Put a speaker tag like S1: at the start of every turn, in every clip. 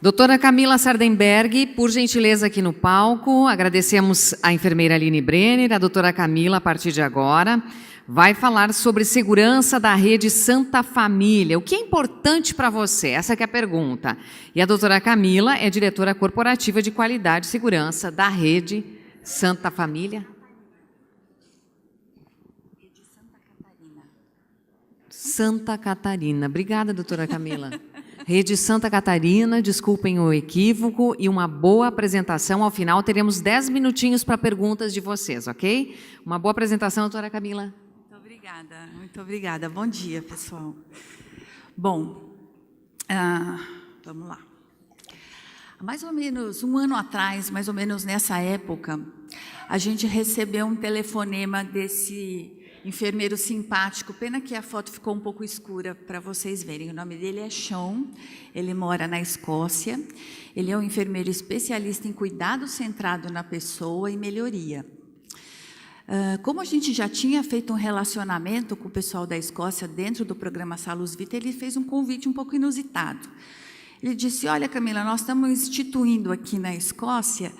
S1: Doutora Camila Sardenberg, por gentileza aqui no palco, agradecemos a enfermeira Aline Brenner. A doutora Camila, a partir de agora, vai falar sobre segurança da rede Santa Família. O que é importante para você? Essa que é a pergunta. E a doutora Camila é diretora corporativa de qualidade e segurança da rede Santa Família. Santa Catarina. Obrigada, doutora Camila. Rede Santa Catarina, desculpem o equívoco, e uma boa apresentação. Ao final, teremos 10 minutinhos para perguntas de vocês, ok? Uma boa apresentação, doutora Camila.
S2: Muito obrigada, muito obrigada. Bom dia, pessoal. Bom, vamos lá. Há mais ou menos um ano atrás, mais ou menos nessa época, a gente recebeu um telefonema desse enfermeiro simpático. Pena que a foto ficou um pouco escura para vocês verem. O nome dele é Sean, ele mora na Escócia. Ele é um enfermeiro especialista em cuidado centrado na pessoa e melhoria. Como a gente já tinha feito um relacionamento com o pessoal da Escócia dentro do programa Salus Vita, ele fez um convite um pouco inusitado. Ele disse: olha, Camila, nós estamos instituindo aqui na Escócia,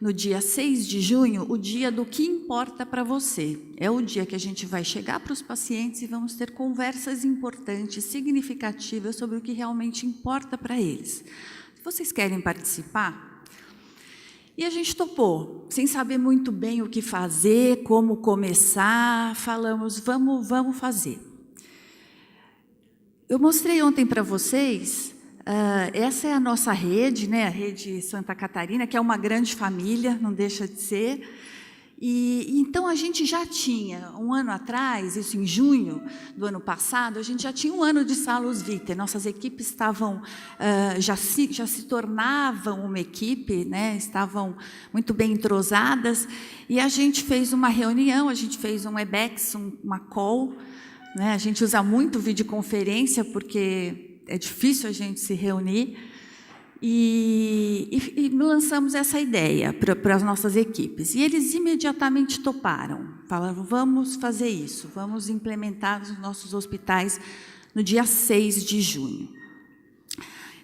S2: no dia 6 de junho, o dia do que importa para você. É o dia que a gente vai chegar para os pacientes e vamos ter conversas importantes, significativas, sobre o que realmente importa para eles. Vocês querem participar? E a gente topou, sem saber muito bem o que fazer, como começar, falamos, vamos fazer. Eu mostrei ontem para vocês. Essa é a nossa rede, né? A rede Santa Catarina, que é uma grande família, não deixa de ser. E então a gente já tinha, um ano atrás, isso em junho do ano passado, a gente já tinha um ano de Salus Vita. Nossas equipes estavam, já se tornavam uma equipe, né? Estavam muito bem entrosadas, e a gente fez uma reunião, a gente fez um Webex, uma call, né? A gente usa muito videoconferência, porque é difícil a gente se reunir, e lançamos essa ideia para as nossas equipes. E eles imediatamente toparam, falaram, vamos fazer isso, vamos implementar nos nossos hospitais no dia 6 de junho.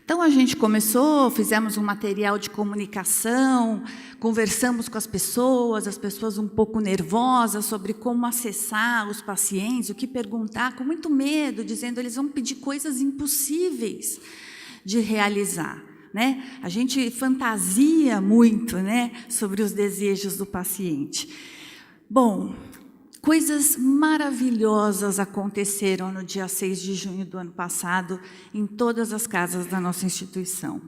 S2: Então, a gente começou, fizemos um material de comunicação, conversamos com as pessoas um pouco nervosas sobre como acessar os pacientes, o que perguntar, com muito medo, dizendo eles vão pedir coisas impossíveis de realizar, né? A gente fantasia muito, né, sobre os desejos do paciente. Bom, coisas maravilhosas aconteceram no dia 6 de junho do ano passado, em todas as casas da nossa instituição.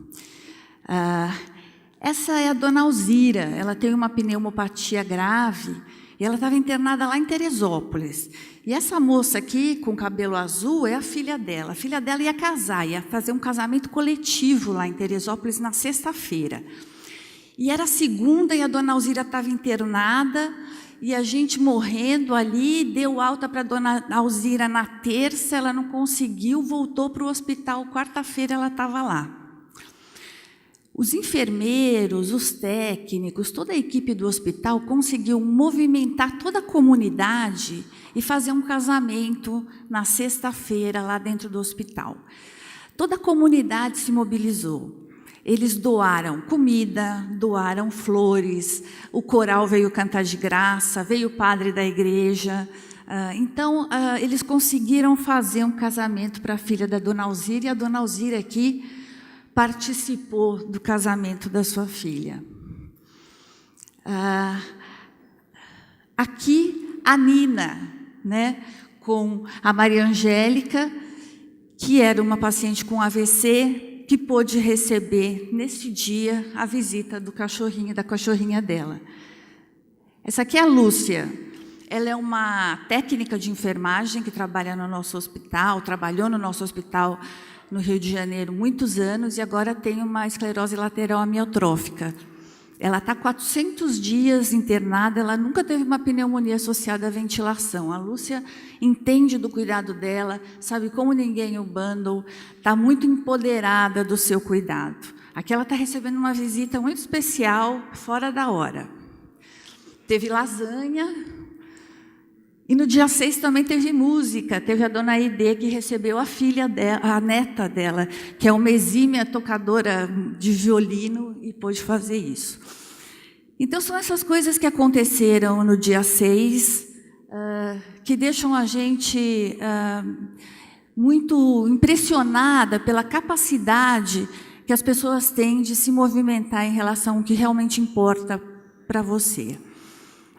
S2: Essa é a dona Alzira, ela tem uma pneumopatia grave, e ela estava internada lá em Teresópolis. E essa moça aqui, com cabelo azul, é a filha dela. A filha dela ia casar, ia fazer um casamento coletivo lá em Teresópolis na sexta-feira. E era segunda, e a dona Alzira estava internada, e a gente morrendo ali, deu alta para a dona Alzira na terça, ela não conseguiu, voltou para o hospital, quarta-feira ela estava lá. Os enfermeiros, os técnicos, toda a equipe do hospital conseguiu movimentar toda a comunidade e fazer um casamento na sexta-feira lá dentro do hospital. Toda a comunidade se mobilizou. Eles doaram comida, doaram flores, o coral veio cantar de graça, veio o padre da igreja. Então, eles conseguiram fazer um casamento para a filha da dona Alzira, e a dona Alzira aqui participou do casamento da sua filha. Aqui, a Nina, né, com a Maria Angélica, que era uma paciente com AVC, que pôde receber, neste dia, a visita do cachorrinho, da cachorrinha dela. Essa aqui é a Lúcia. Ela é uma técnica de enfermagem que trabalha no nosso hospital, trabalhou no nosso hospital no Rio de Janeiro muitos anos, e agora tem uma esclerose lateral amiotrófica. Ela está 400 dias internada, ela nunca teve uma pneumonia associada à ventilação. A Lúcia entende do cuidado dela, sabe como ninguém o bundle, está muito empoderada do seu cuidado. Aqui ela está recebendo uma visita muito especial, fora da hora. Teve lasanha E no dia 6 também teve música, teve a dona Aide, que recebeu a filha dela, a neta dela, que é uma exímia tocadora de violino, e pôde fazer isso. Então, são essas coisas que aconteceram no dia 6, que deixam a gente muito impressionada pela capacidade que as pessoas têm de se movimentar em relação ao que realmente importa para você.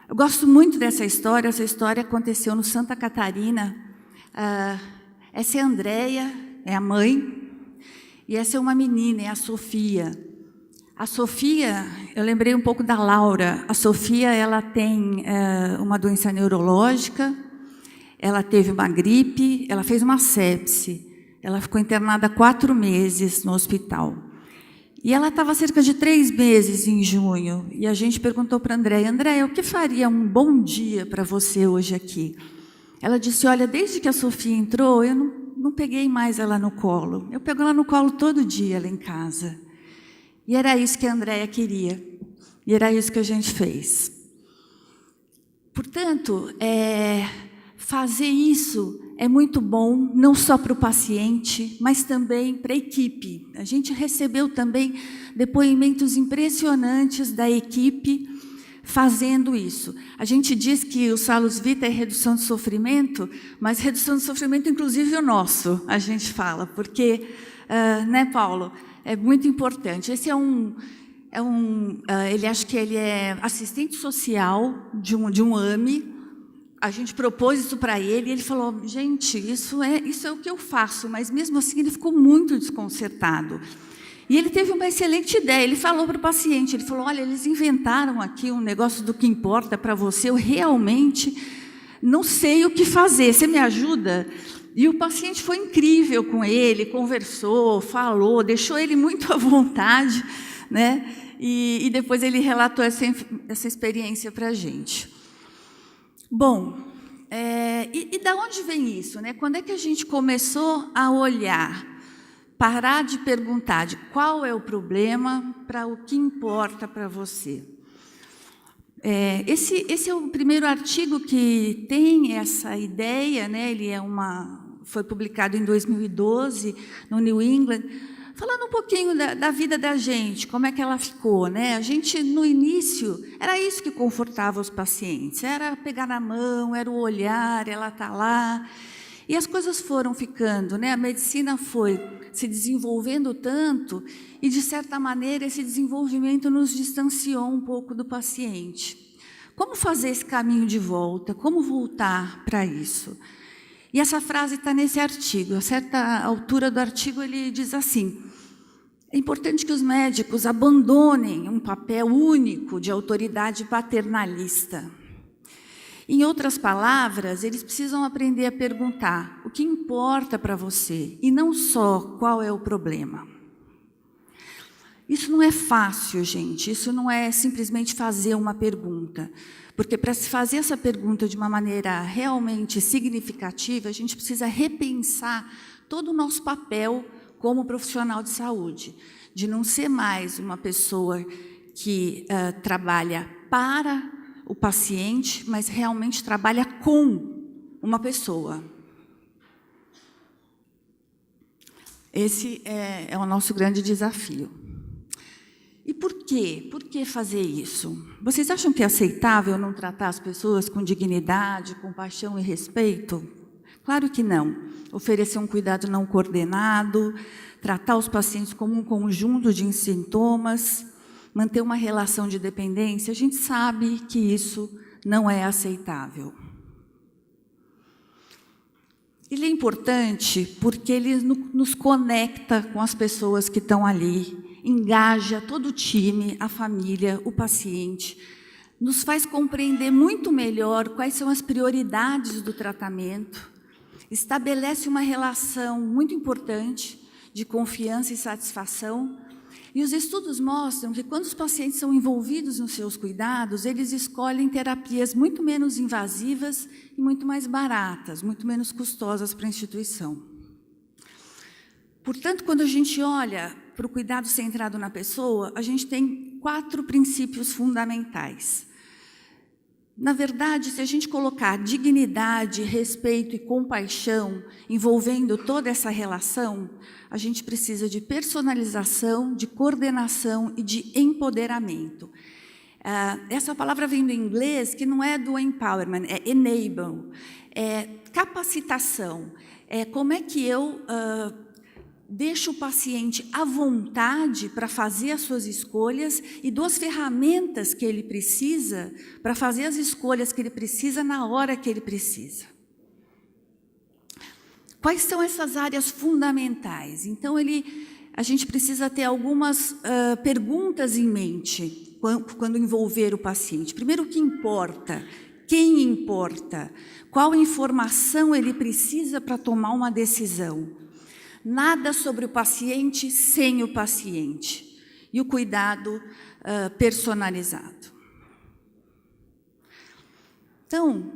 S2: Eu gosto muito dessa história. Essa história aconteceu no Santa Catarina. Essa é a Andréia, é a mãe, e essa é uma menina, é a Sofia. A Sofia, eu lembrei um pouco da Laura. A Sofia, ela tem uma doença neurológica, ela teve uma gripe, ela fez uma sepse, ela ficou internada 4 meses no hospital. E ela estava cerca de 3 meses em junho, e a gente perguntou para a Andréia: Andréia, o que faria um bom dia para você hoje aqui? Ela disse: olha, desde que a Sofia entrou, eu não peguei mais ela no colo. Eu pego ela no colo todo dia lá em casa. E era isso que a Andréia queria, e era isso que a gente fez. Portanto, fazer isso é muito bom, não só para o paciente, mas também para a equipe. A gente recebeu também depoimentos impressionantes da equipe fazendo isso. A gente diz que o Salus Vita é redução de sofrimento, mas redução de sofrimento, inclusive o nosso, a gente fala, porque, né, Paulo, é muito importante. Esse ele acho que ele é assistente social de um AME. A gente propôs isso para ele e ele falou: gente, isso é o que eu faço, mas mesmo assim ele ficou muito desconcertado. E ele teve uma excelente ideia. Ele falou para o paciente, ele falou: olha, eles inventaram aqui um negócio do que importa para você, eu realmente não sei o que fazer, você me ajuda? E o paciente foi incrível com ele, conversou, falou, deixou ele muito à vontade, né? E depois ele relatou essa experiência para a gente. Bom, e da onde vem isso, né? Quando é que a gente começou a olhar, parar de perguntar de qual é o problema para o que importa para você? Esse é o primeiro artigo que tem essa ideia, né? Ele foi publicado em 2012 no New England, falando um pouquinho da vida da gente, como é que ela ficou, né? A gente, no início, era isso que confortava os pacientes, era pegar na mão, era o olhar, ela está lá. E as coisas foram ficando, né? A medicina foi se desenvolvendo tanto e, de certa maneira, esse desenvolvimento nos distanciou um pouco do paciente. Como fazer esse caminho de volta? Como voltar para isso? E essa frase está nesse artigo. A certa altura do artigo, ele diz assim: é importante que os médicos abandonem um papel único de autoridade paternalista. Em outras palavras, eles precisam aprender a perguntar o que importa para você, e não só qual é o problema. Isso não é fácil, gente. Isso não é simplesmente fazer uma pergunta. Porque para se fazer essa pergunta de uma maneira realmente significativa, a gente precisa repensar todo o nosso papel como profissional de saúde, de não ser mais uma pessoa que trabalha para o paciente, mas realmente trabalha com uma pessoa. Esse é o nosso grande desafio. E por quê? Por que fazer isso? Vocês acham que é aceitável não tratar as pessoas com dignidade, compaixão e respeito? Claro que não. Oferecer um cuidado não coordenado, tratar os pacientes como um conjunto de sintomas, manter uma relação de dependência, a gente sabe que isso não é aceitável. Ele é importante porque ele nos conecta com as pessoas que estão ali, engaja todo o time, a família, o paciente, nos faz compreender muito melhor quais são as prioridades do tratamento, estabelece uma relação muito importante de confiança e satisfação. E os estudos mostram que quando os pacientes são envolvidos nos seus cuidados, eles escolhem terapias muito menos invasivas e muito mais baratas, muito menos custosas para a instituição. Portanto, quando a gente olha para o cuidado centrado na pessoa, a gente tem 4 princípios fundamentais. Na verdade, se a gente colocar dignidade, respeito e compaixão envolvendo toda essa relação, a gente precisa de personalização, de coordenação e de empoderamento. Essa palavra vem do inglês, que não é do empowerment, é enable, é capacitação. É como é que eu deixo o paciente à vontade para fazer as suas escolhas e dou as ferramentas que ele precisa para fazer as escolhas que ele precisa na hora que ele precisa. Quais são essas áreas fundamentais? Então, a gente precisa ter algumas perguntas em mente quando envolver o paciente. Primeiro, o que importa? Quem importa? Qual informação ele precisa para tomar uma decisão? Nada sobre o paciente sem o paciente. E o cuidado personalizado. Então,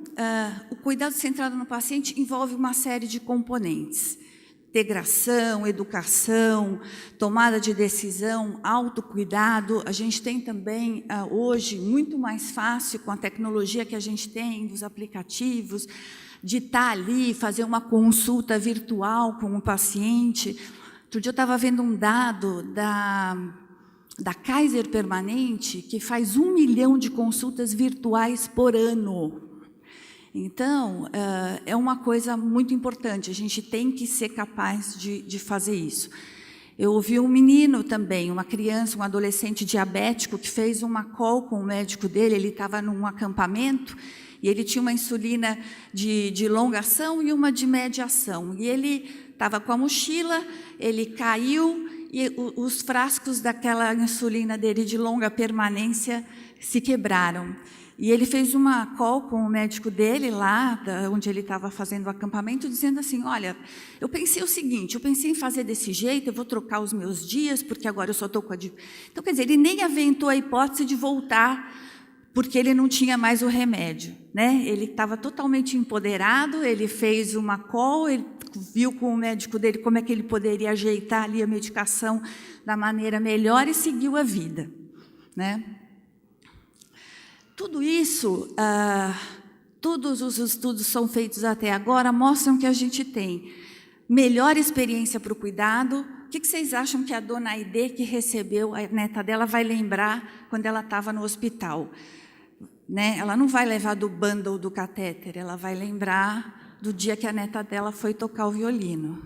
S2: o cuidado centrado no paciente envolve uma série de componentes. Integração, educação, tomada de decisão, autocuidado. A gente tem também, hoje, muito mais fácil com a tecnologia que a gente tem, dos aplicativos, de estar ali, fazer uma consulta virtual com o paciente. Outro dia eu estava vendo um dado da Kaiser Permanente, que faz 1 milhão de consultas virtuais por ano. Então, é uma coisa muito importante, a gente tem que ser capaz de fazer isso. Eu ouvi um menino também, uma criança, um adolescente diabético, que fez uma call com o médico dele, ele estava num acampamento, e ele tinha uma insulina de longa ação e uma de média ação. E ele estava com a mochila, ele caiu e os frascos daquela insulina dele de longa permanência se quebraram. E ele fez uma call com o médico dele lá, onde ele estava fazendo o acampamento, dizendo assim, olha, eu pensei o seguinte, eu pensei em fazer desse jeito, eu vou trocar os meus dias, porque agora eu só estou com a... Então, quer dizer, ele nem aventou a hipótese de voltar, porque ele não tinha mais o remédio, né? Ele estava totalmente empoderado, ele fez uma call, ele viu com o médico dele como é que ele poderia ajeitar ali a medicação da maneira melhor e seguiu a vida, né? Tudo isso, todos os estudos são feitos até agora, mostram que a gente tem melhor experiência para o cuidado. O que vocês acham que a dona Aide, que recebeu a neta dela, vai lembrar quando ela estava no hospital? Né? Ela não vai levar do bundle do catéter, ela vai lembrar do dia que a neta dela foi tocar o violino.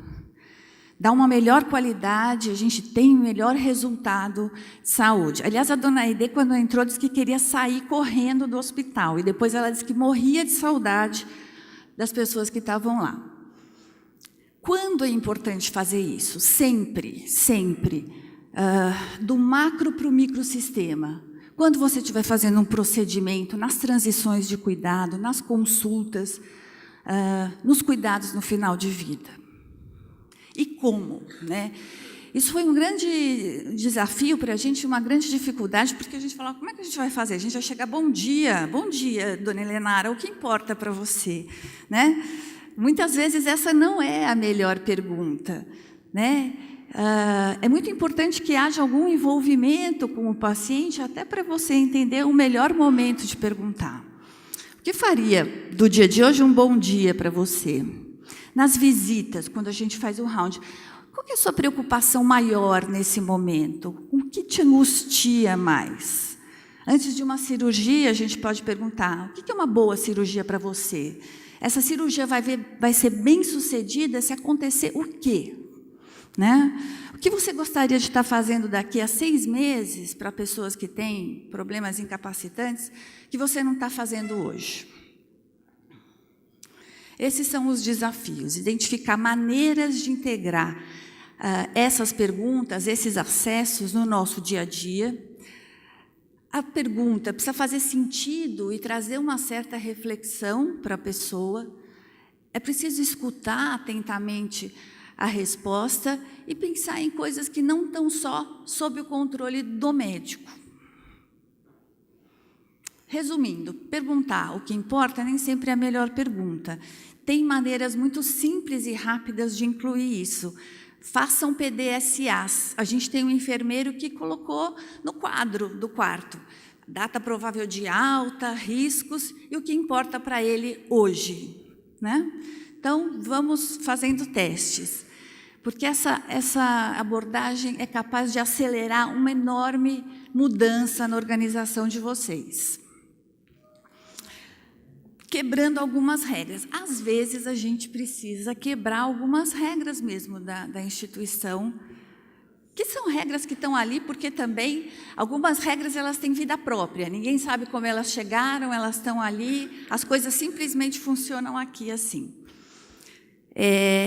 S2: Dá uma melhor qualidade, a gente tem um melhor resultado de saúde. Aliás, a dona Aide, quando entrou, disse que queria sair correndo do hospital. E depois ela disse que morria de saudade das pessoas que estavam lá. Quando é importante fazer isso? Sempre, sempre. Do macro para o microsistema. Quando você estiver fazendo um procedimento, nas transições de cuidado, nas consultas, nos cuidados no final de vida. E como, né? Isso foi um grande desafio para a gente, uma grande dificuldade, porque a gente falava, como é que a gente vai fazer? A gente vai chegar, bom dia, dona Helenara, o que importa para você? Né? Muitas vezes essa não é a melhor pergunta, né? É muito importante que haja algum envolvimento com o paciente, até para você entender o melhor momento de perguntar. O que faria do dia de hoje um bom dia para você? Nas visitas, quando a gente faz o round, qual que é a sua preocupação maior nesse momento? O que te angustia mais? Antes de uma cirurgia, a gente pode perguntar, o que é uma boa cirurgia para você? Essa cirurgia vai ser bem sucedida se acontecer o quê? Né? O que você gostaria de estar fazendo daqui a 6 meses para pessoas que têm problemas incapacitantes que você não está fazendo hoje? Esses são os desafios, identificar maneiras de integrar essas perguntas, esses acessos no nosso dia a dia. A pergunta precisa fazer sentido e trazer uma certa reflexão para a pessoa. É preciso escutar atentamente a resposta e pensar em coisas que não estão só sob o controle do médico. Resumindo, perguntar o que importa nem sempre é a melhor pergunta. Tem maneiras muito simples e rápidas de incluir isso. Façam PDSAs. A gente tem um enfermeiro que colocou no quadro do quarto. data provável de alta, riscos e o que importa para ele hoje, né? Então, vamos fazendo testes, porque essa abordagem é capaz de acelerar uma enorme mudança na organização de vocês. Quebrando algumas regras. Às vezes, a gente precisa quebrar algumas regras mesmo da instituição, que são regras que estão ali, porque também algumas regras elas têm vida própria. Ninguém sabe como elas chegaram, elas estão ali, as coisas simplesmente funcionam aqui assim.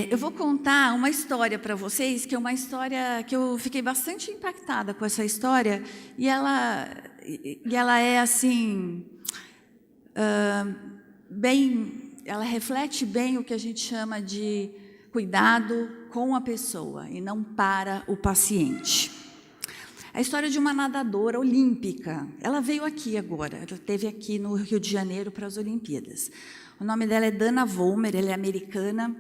S2: Eu vou contar uma história para vocês, que é uma história que eu fiquei bastante impactada com essa história, e ela é assim, ela reflete bem o que a gente chama de cuidado com a pessoa e não para o paciente. A história de uma nadadora olímpica. Ela veio aqui agora, ela esteve aqui no Rio de Janeiro para as Olimpíadas. O nome dela é Dana Vollmer, ela é americana,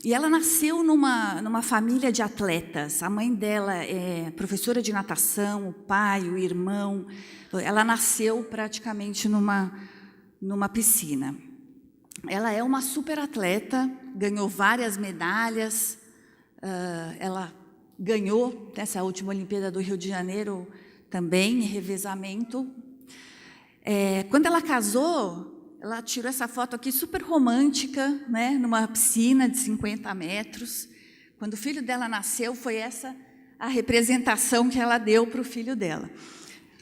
S2: e ela nasceu numa família de atletas. A mãe dela é professora de natação, o pai, o irmão. Ela nasceu praticamente numa piscina. Ela é uma super atleta, ganhou várias medalhas, ela ganhou nessa última Olimpíada do Rio de Janeiro também, em revezamento. Quando ela casou, ela tirou essa foto aqui super romântica, né, numa piscina de 50 metros. Quando o filho dela nasceu, foi essa a representação que ela deu para o filho dela.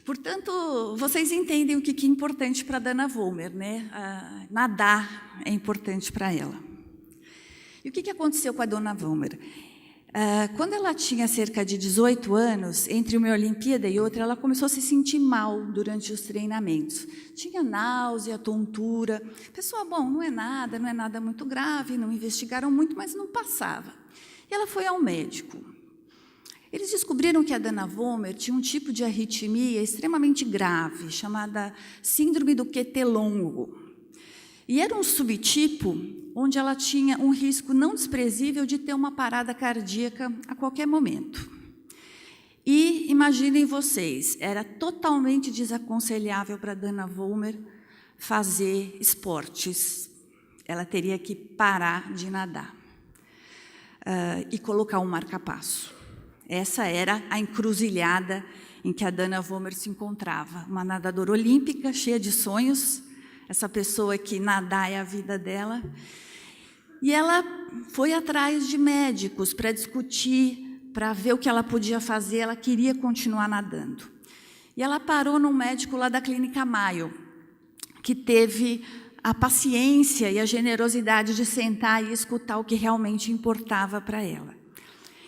S2: Portanto, vocês entendem o que é importante para a Dana Vollmer, né? Nadar é importante para ela. E o que aconteceu com a Dana Vollmer? Quando ela tinha cerca de 18 anos, entre uma Olimpíada e outra, ela começou a se sentir mal durante os treinamentos. Tinha náusea, tontura. Pessoal, bom, não é nada muito grave, não investigaram muito, mas não passava. E ela foi ao médico. Eles descobriram que a Dana Vollmer tinha um tipo de arritmia extremamente grave, chamada síndrome do QT longo. E era um subtipo onde ela tinha um risco não desprezível de ter uma parada cardíaca a qualquer momento. E, imaginem vocês, era totalmente desaconselhável para a Dana Vollmer fazer esportes. Ela teria que parar de nadar e colocar um marca-passo. Essa era a encruzilhada em que a Dana Vollmer se encontrava. Uma nadadora olímpica, cheia de sonhos, essa pessoa que nadar é a vida dela. E ela foi atrás de médicos para discutir, para ver o que ela podia fazer. Ela queria continuar nadando. E ela parou num médico lá da Clínica Mayo, que teve a paciência e a generosidade de sentar e escutar o que realmente importava para ela.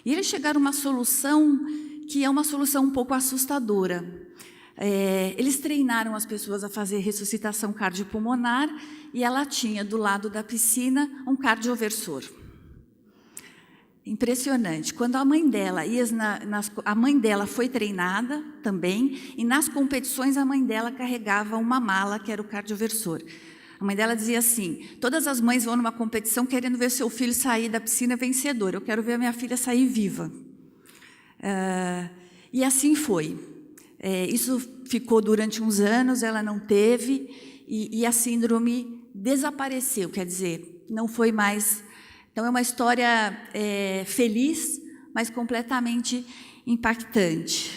S2: E eles chegaram a uma solução que é uma solução um pouco assustadora. Eles treinaram as pessoas a fazer ressuscitação cardiopulmonar e ela tinha do lado da piscina um cardioversor. Impressionante. Quando a mãe dela a mãe dela foi treinada também e nas competições a mãe dela carregava uma mala que era o cardioversor. A mãe dela dizia assim: todas as mães vão numa competição querendo ver seu filho sair da piscina vencedor. Eu quero ver a minha filha sair viva. E assim foi. Isso ficou durante uns anos, ela não teve, e a síndrome desapareceu, quer dizer, não foi mais. Então, é uma história feliz, mas completamente impactante.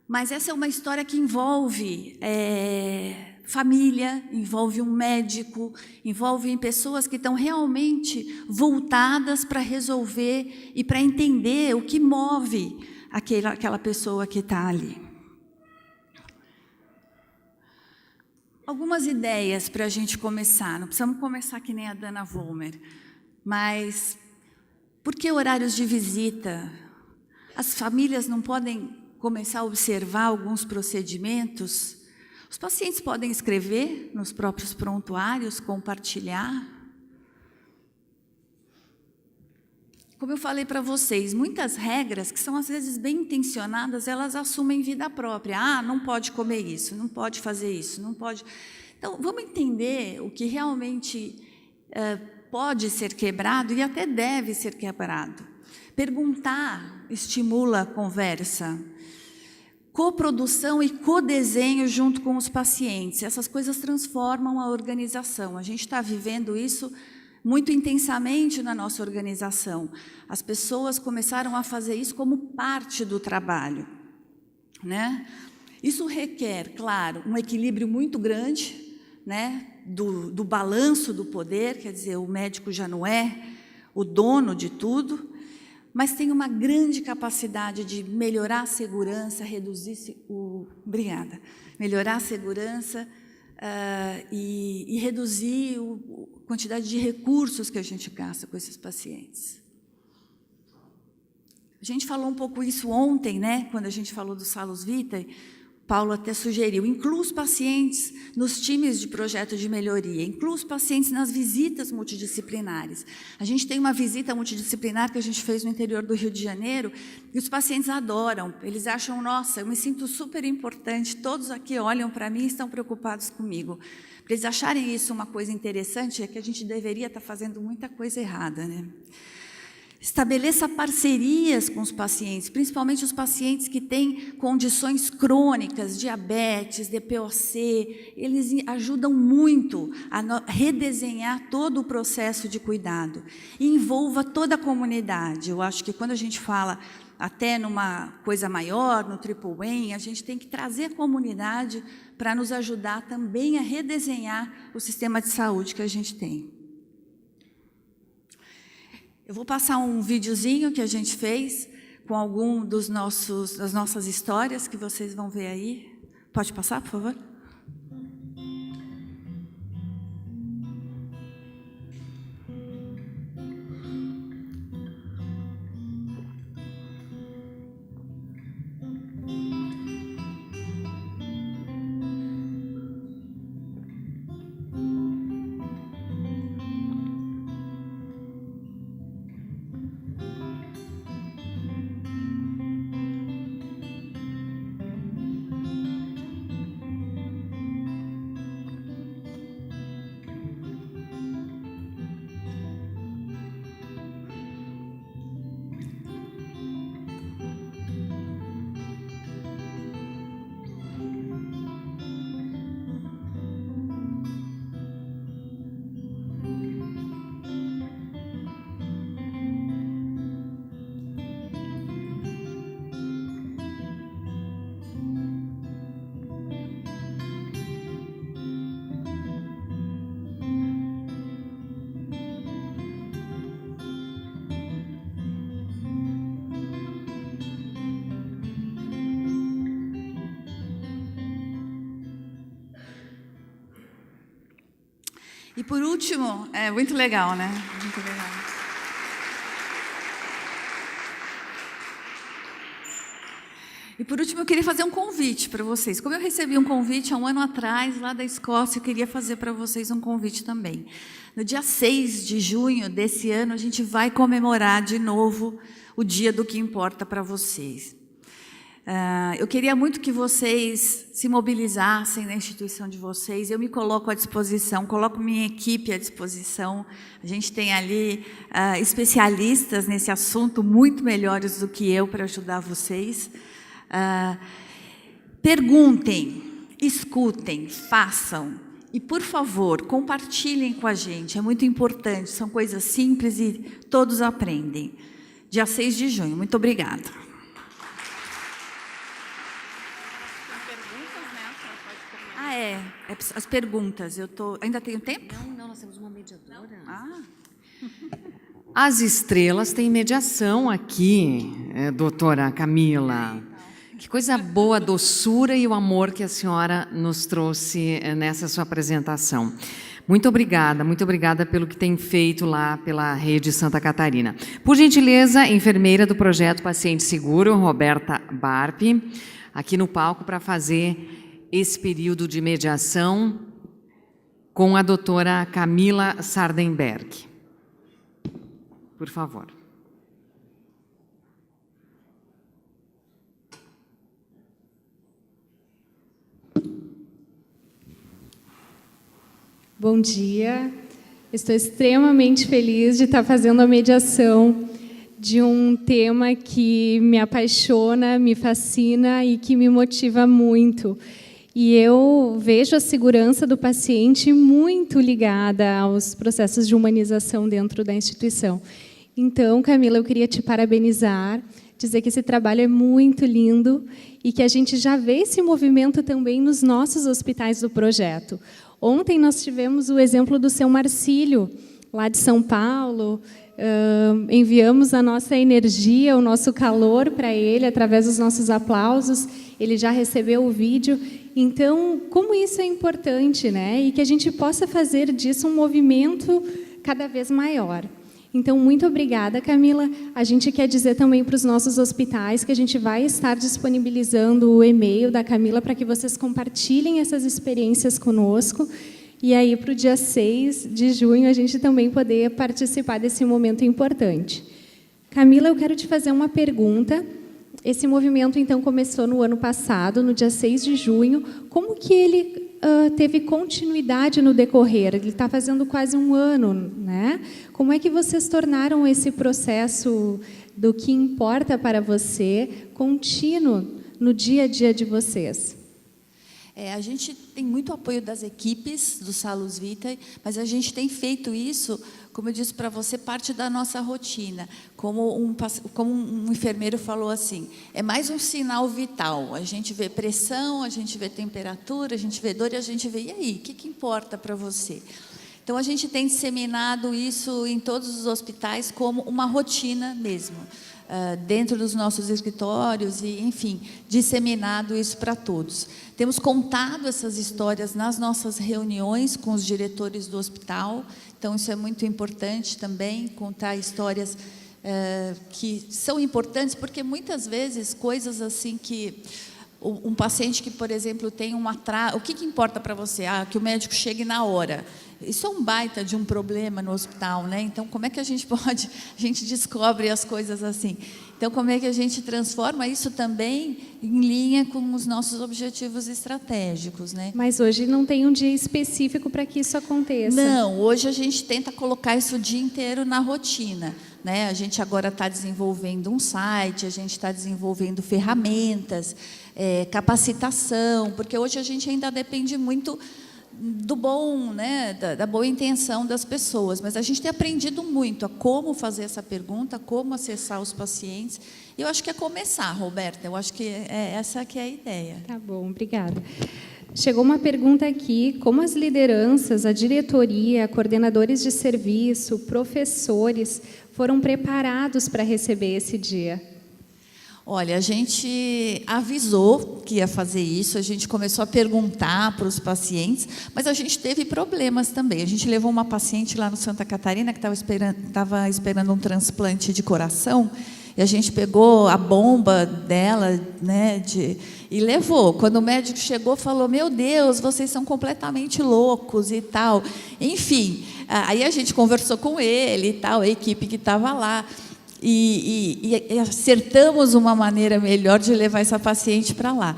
S2: Mas essa é uma história que envolve família, envolve um médico, envolve pessoas que estão realmente voltadas para resolver e para entender o que move aquela pessoa que está ali. Algumas ideias para a gente começar. Não precisamos começar que nem a Dana Vollmer, mas por que horários de visita? As famílias não podem começar a observar alguns procedimentos? Os pacientes podem escrever nos próprios prontuários, compartilhar. Como eu falei para vocês, muitas regras, que são às vezes bem intencionadas, elas assumem vida própria. Ah, não pode comer isso, não pode fazer isso, não pode... Então, vamos entender o que realmente pode ser quebrado e até deve ser quebrado. Perguntar estimula a conversa. coprodução e codesenho junto com os pacientes. Essas coisas transformam a organização. A gente está vivendo isso muito intensamente na nossa organização. As pessoas começaram a fazer isso como parte do trabalho, né? Isso requer, claro, um equilíbrio muito grande, né, do balanço do poder, quer dizer, o médico já não é o dono de tudo, mas tem uma grande capacidade de melhorar a segurança, melhorar a segurança e reduzir a quantidade de recursos que a gente gasta com esses pacientes. A gente falou um pouco isso ontem, né, quando a gente falou do Salus Vitae. Paulo até sugeriu, inclua os pacientes nos times de projeto de melhoria, inclua os pacientes nas visitas multidisciplinares. A gente tem uma visita multidisciplinar que a gente fez no interior do Rio de Janeiro, e os pacientes adoram, eles acham, nossa, eu me sinto super importante, todos aqui olham para mim e estão preocupados comigo. Para eles acharem isso uma coisa interessante, é que a gente deveria estar fazendo muita coisa errada, né? Estabeleça parcerias com os pacientes, principalmente os pacientes que têm condições crônicas, diabetes, DPOC, eles ajudam muito a redesenhar todo o processo de cuidado. E envolva toda a comunidade. Eu acho que quando a gente fala até numa coisa maior, no Triple Win, a gente tem que trazer a comunidade para nos ajudar também a redesenhar o sistema de saúde que a gente tem. Eu vou passar um videozinho que a gente fez com algum das nossas histórias que vocês vão ver aí. Pode passar, por favor? E por último, é muito legal, né? Muito legal. E por último, eu queria fazer um convite para vocês. Como eu recebi um convite há um ano atrás, lá da Escócia, eu queria fazer para vocês um convite também. No dia 6 de junho desse ano, a gente vai comemorar de novo o Dia do que Importa para vocês. Eu queria muito que vocês se mobilizassem na instituição de vocês. Eu me coloco à disposição, coloco minha equipe à disposição. A gente tem ali especialistas nesse assunto, muito melhores do que eu, para ajudar vocês. Perguntem, escutem, façam. E, por favor, compartilhem com a gente. É muito importante, são coisas simples e todos aprendem. Dia 6 de junho. Muito obrigada. As perguntas. Ainda tenho tempo?
S1: Não, nós temos uma mediadora.
S2: Ah.
S1: As estrelas têm mediação aqui, doutora Camila. Que coisa boa a doçura e o amor que a senhora nos trouxe nessa sua apresentação. Muito obrigada pelo que tem feito lá pela Rede Santa Catarina. Por gentileza, enfermeira do projeto Paciente Seguro, Roberta Barpi, aqui no palco para fazer esse período de mediação com a doutora Camila Sardenberg. Por favor.
S3: Bom dia. Estou extremamente feliz de estar fazendo a mediação de um tema que me apaixona, me fascina e que me motiva muito. E eu vejo a segurança do paciente muito ligada aos processos de humanização dentro da instituição. Então, Camila, eu queria te parabenizar, dizer que esse trabalho é muito lindo e que a gente já vê esse movimento também nos nossos hospitais do projeto. Ontem nós tivemos o exemplo do seu Marcílio, lá de São Paulo. Enviamos a nossa energia, o nosso calor para ele, através dos nossos aplausos. Ele já recebeu o vídeo. Então, como isso é importante, né? E que a gente possa fazer disso um movimento cada vez maior. Então, muito obrigada, Camila. A gente quer dizer também para os nossos hospitais que a gente vai estar disponibilizando o e-mail da Camila para que vocês compartilhem essas experiências conosco. E aí, para o dia 6 de junho, a gente também poder participar desse momento importante. Camila, eu quero te fazer uma pergunta. Esse movimento, então, começou no ano passado, no dia 6 de junho. Como que ele teve continuidade no decorrer? Ele está fazendo quase um ano, né? Como é que vocês tornaram esse processo do que importa para você contínuo no dia a dia de vocês?
S2: A gente tem muito apoio das equipes do Salus Vitae, mas a gente tem feito isso, como eu disse para você, parte da nossa rotina. Como um enfermeiro falou assim, é mais um sinal vital. A gente vê pressão, a gente vê temperatura, a gente vê dor e a gente vê, e aí, o que importa para você? Então, a gente tem disseminado isso em todos os hospitais como uma rotina mesmo. Dentro dos nossos escritórios e, enfim, disseminado isso para todos. Temos contado essas histórias nas nossas reuniões com os diretores do hospital, então isso é muito importante também, contar histórias que são importantes, porque muitas vezes coisas assim que um paciente que, por exemplo, tem um atraso, o que importa para você? Que o médico chegue na hora. Isso é um baita de um problema no hospital, né? Então, como é que a gente descobre as coisas assim? Então, como é que a gente transforma isso também em linha com os nossos objetivos estratégicos, né?
S3: Mas hoje não tem um dia específico para que isso aconteça.
S2: Não, hoje a gente tenta colocar isso o dia inteiro na rotina, né? A gente agora está desenvolvendo um site, a gente está desenvolvendo ferramentas, capacitação, porque hoje a gente ainda depende muito do bom, né, da boa intenção das pessoas, mas a gente tem aprendido muito a como fazer essa pergunta, como acessar os pacientes. E eu acho que é começar, Roberta, eu acho que essa que é a ideia.
S3: Tá bom, obrigada. Chegou uma pergunta aqui, como as lideranças, a diretoria, coordenadores de serviço, professores foram preparados para receber esse dia?
S2: Olha, a gente avisou que ia fazer isso, a gente começou a perguntar para os pacientes, mas a gente teve problemas também. A gente levou uma paciente lá no Santa Catarina que estava esperando um transplante de coração, e a gente pegou a bomba dela, né, e levou. Quando o médico chegou, falou, meu Deus, vocês são completamente loucos e tal. Enfim, aí a gente conversou com ele e tal, a equipe que estava lá. E acertamos uma maneira melhor de levar essa paciente para lá.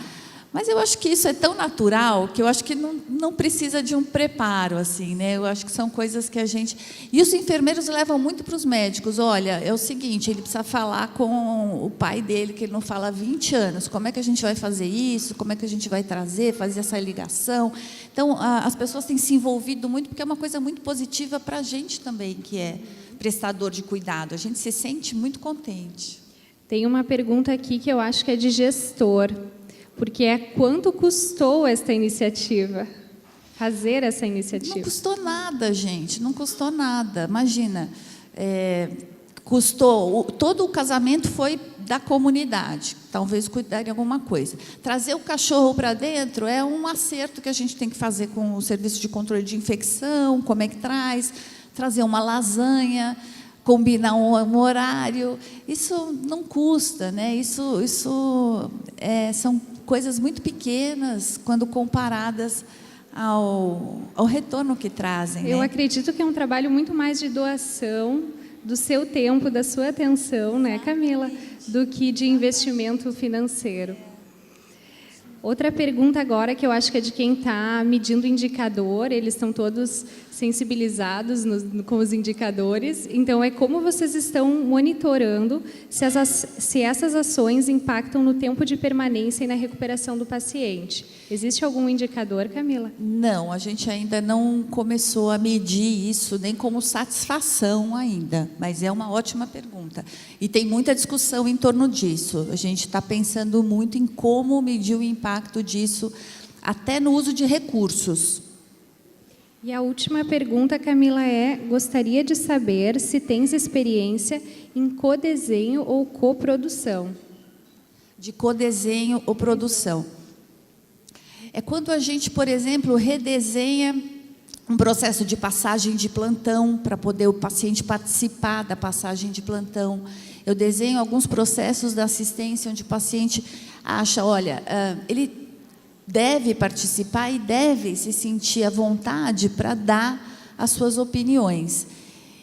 S2: Mas eu acho que isso é tão natural que eu acho que não precisa de um preparo, assim, né? Eu acho que são coisas que a gente... E os enfermeiros levam muito para os médicos. Olha, é o seguinte, ele precisa falar com o pai dele, que ele não fala há 20 anos. Como é que a gente vai fazer isso? Como é que a gente vai fazer essa ligação? Então, as pessoas têm se envolvido muito, porque é uma coisa muito positiva para a gente também, que é prestador de cuidado. A gente se sente muito contente.
S3: Tem uma pergunta aqui que eu acho que é de gestor, porque é quanto custou esta iniciativa, fazer essa iniciativa?
S2: Não custou nada, gente, não custou nada. Imagina, custou, todo o casamento foi da comunidade, talvez cuidar de alguma coisa. Trazer o cachorro para dentro é um acerto que a gente tem que fazer com o serviço de controle de infecção, como é que traz, trazer uma lasanha, combinar um horário, isso não custa, né? Isso são coisas muito pequenas quando comparadas ao retorno que trazem.
S3: Eu
S2: né?
S3: acredito que é um trabalho muito mais de doação do seu tempo, da sua atenção, né, Camila, do que de investimento financeiro. Outra pergunta agora, que eu acho que é de quem está medindo o indicador, eles estão todos sensibilizados com os indicadores, então é como vocês estão monitorando se essas ações impactam no tempo de permanência e na recuperação do paciente. Existe algum indicador, Camila?
S2: Não, a gente ainda não começou a medir isso, nem como satisfação ainda, mas é uma ótima pergunta. E tem muita discussão em torno disso. A gente está pensando muito em como medir o impacto disso, até no uso de recursos.
S3: E a última pergunta, Camila, gostaria de saber se tens experiência em codesenho ou coprodução.
S2: De codesenho ou produção. É quando a gente, por exemplo, redesenha um processo de passagem de plantão para poder o paciente participar da passagem de plantão. Eu desenho alguns processos da assistência onde o paciente acha, olha, ele deve participar e deve se sentir à vontade para dar as suas opiniões.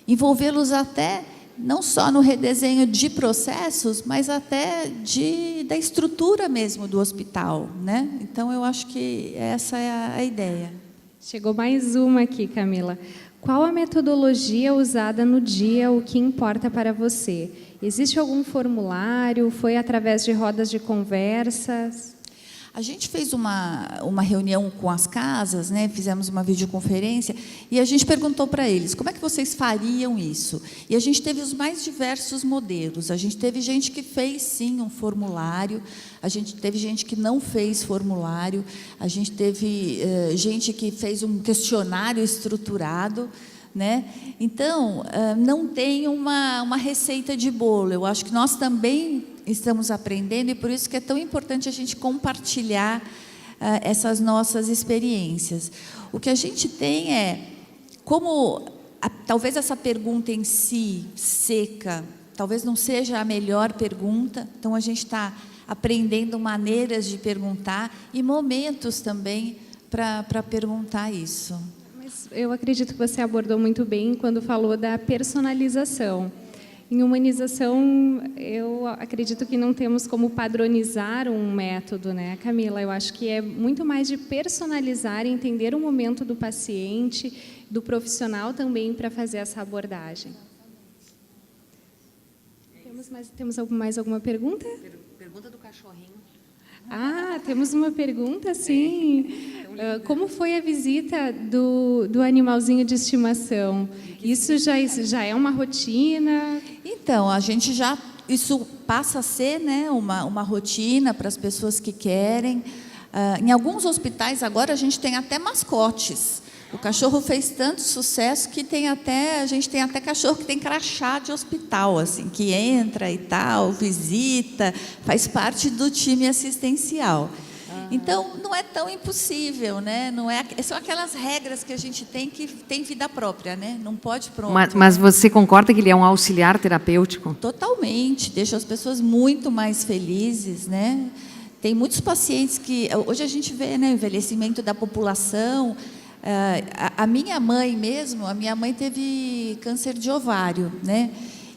S2: Envolvê-los até, não só no redesenho de processos, mas até da estrutura mesmo do hospital, né? Então, eu acho que essa é a ideia.
S3: Chegou mais uma aqui, Camila. Qual a metodologia usada no dia, o que importa para você? Existe algum formulário? Foi através de rodas de conversas?
S2: A gente fez uma reunião com as casas, né? Fizemos uma videoconferência e a gente perguntou para eles, como é que vocês fariam isso? E a gente teve os mais diversos modelos. A gente teve gente que fez, sim, um formulário, a gente teve gente que não fez formulário, a gente teve gente que fez um questionário estruturado, né? Então, não tem uma receita de bolo. Eu acho que nós também estamos aprendendo e por isso que é tão importante a gente compartilhar essas nossas experiências. O que a gente tem talvez essa pergunta em si, seca, talvez não seja a melhor pergunta, então a gente está aprendendo maneiras de perguntar e momentos também para perguntar isso.
S3: Mas eu acredito que você abordou muito bem quando falou da personalização. Em humanização, eu acredito que não temos como padronizar um método, né, Camila? Eu acho que é muito mais de personalizar e entender o momento do paciente, do profissional também para fazer essa abordagem. Temos mais alguma pergunta?
S1: Pergunta do cachorrinho.
S3: Ah, temos uma pergunta, sim. Como foi a visita do animalzinho de estimação? Isso já é uma rotina?
S2: Então, isso passa a ser, né, uma rotina para as pessoas que querem. Em alguns hospitais agora a gente tem até mascotes. O cachorro fez tanto sucesso que a gente tem até cachorro que tem crachá de hospital, assim, que entra e tal, visita, faz parte do time assistencial. Então, não é tão impossível, né? São aquelas regras que a gente tem que tem vida própria, né? Não pode pronto.
S1: Mas você concorda que ele é um auxiliar terapêutico?
S2: Totalmente, deixa as pessoas muito mais felizes, né? Tem muitos pacientes que... Hoje a gente vê, né, o envelhecimento da população. A minha mãe mesmo, a minha mãe teve câncer de ovário, né?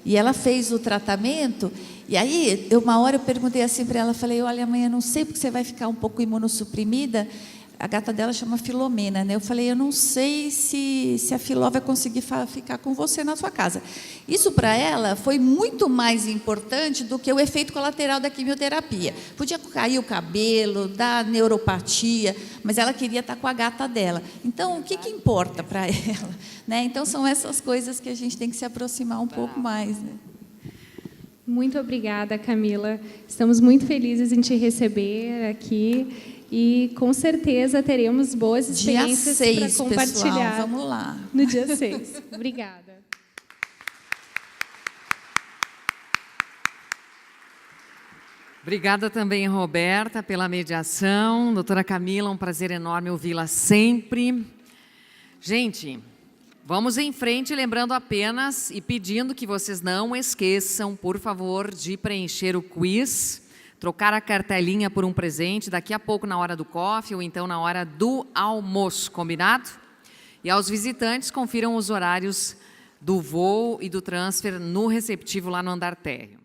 S2: E ela fez o tratamento, e aí, uma hora eu perguntei assim para ela, falei, olha, mãe, eu não sei porque você vai ficar um pouco imunossuprimida, a gata dela chama Filomena, né? Eu falei, eu não sei se a Filó vai conseguir ficar com você na sua casa. Isso, para ela, foi muito mais importante do que o efeito colateral da quimioterapia. Podia cair o cabelo, dar neuropatia, mas ela queria estar com a gata dela. Então, o que importa para ela? Né? Então, são essas coisas que a gente tem que se aproximar um pouco mais, né?
S3: Muito obrigada, Camila. Estamos muito felizes em te receber aqui. E, com certeza, teremos boas experiências para compartilhar.
S2: Pessoal, vamos lá.
S3: No dia 6. Obrigada.
S1: Obrigada também, Roberta, pela mediação. Doutora Camila, um prazer enorme ouvi-la sempre. Gente, vamos em frente, lembrando apenas e pedindo que vocês não esqueçam, por favor, de preencher o quiz, trocar a cartelinha por um presente daqui a pouco na hora do coffee ou então na hora do almoço, combinado? E aos visitantes, confiram os horários do voo e do transfer no receptivo lá no andar térreo.